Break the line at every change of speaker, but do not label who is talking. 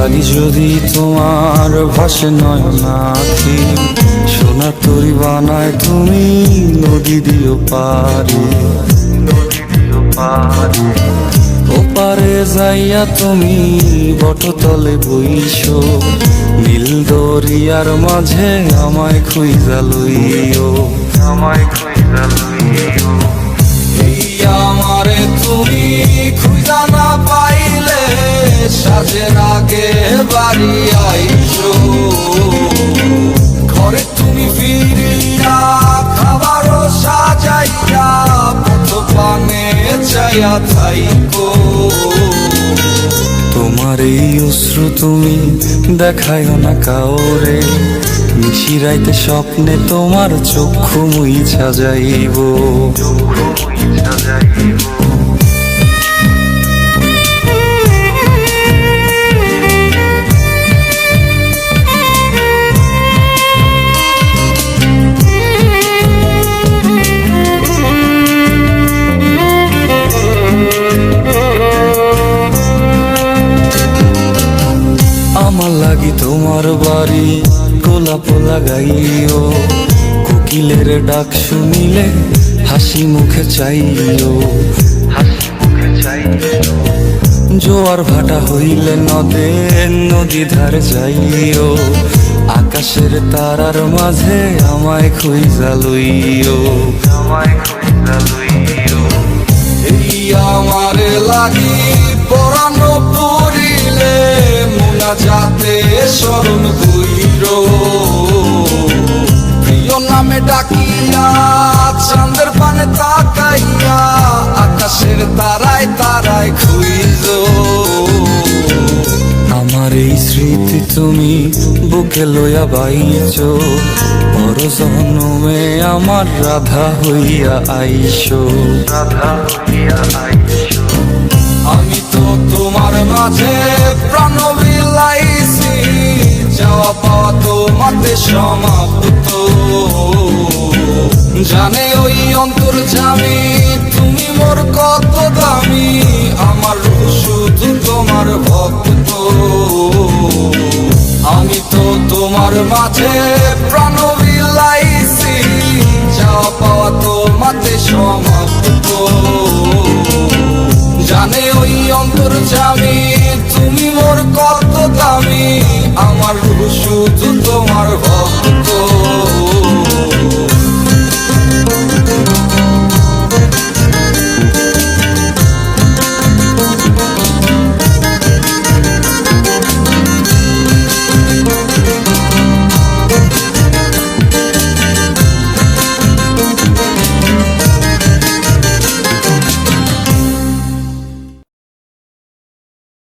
লাগি যদি তোমার ভাসে নয়নাখি, সোনার তরি বানায় তুমি নদী দিও পারে, নদী দিও পারে। ওপারে যাইয়া তুমি বটতলে বইসো, নীল দরিয়ার মাঝে আমায় খুঁজা লইও, আমায় খুঁজা লইও। এই আমারে তুমি খুঁজা না পাইলে সাজের আগে বাড়ি আইসো, ঘরে তুমি ফিরিয়া খাবারও সাজাইয়া পথ পানে চাইয়া থাইকো। তোমার এই অশ্রু তুমি দেখায়ও না কাউরে, নিশিরাইতে স্বপ্নে তোমার চক্ষু মুইছা যাইব, চক্ষু মুইছা যাইব। আমার লাগি তোমার বাড়ি গোলাপ লাগাইও, কোকিলের ডাক শুনিলে হাসি মুখে চাইও, হাসি মুখে চাইও। জোয়ার ভাটা হইলে নদে নদী ধারে যাইও, আকাশের তারার মাঝে আমায় খুঁজা লইও, আমায় খুঁজা লইও। এই আমারে লাগি পরানো পড়িলে যাতে স্মরণ কইরো, প্রিয় নামে ডাকিয়া চাঁদের পানে তাকাইয়া আকাশের তারায় তারায় খুঁজো। আমার এই স্মৃতি তুমি বুকে লইয়া বাইছো, পর জন্মে আমার রাধা হইয়া আইসো, রাধা হইয়া আইসো। আমি তো তোমার মাঝে প্রাণ বিলাইছি, যাওয়া পাওয়া তোমাতে সমাপ্ত। জানে ওই অন্তর্যামী তুমি মোর কত দামি, আমার শুধু তোমার ভক্ত। আমি তো তোমার মাঝে প্রাণ বিলাইছি, যাওয়া পাওয়া তোমাতে সমাপ্ত। জানে ওই অন্তর্যামী তুমি মোর কত দামি, আমার শুধু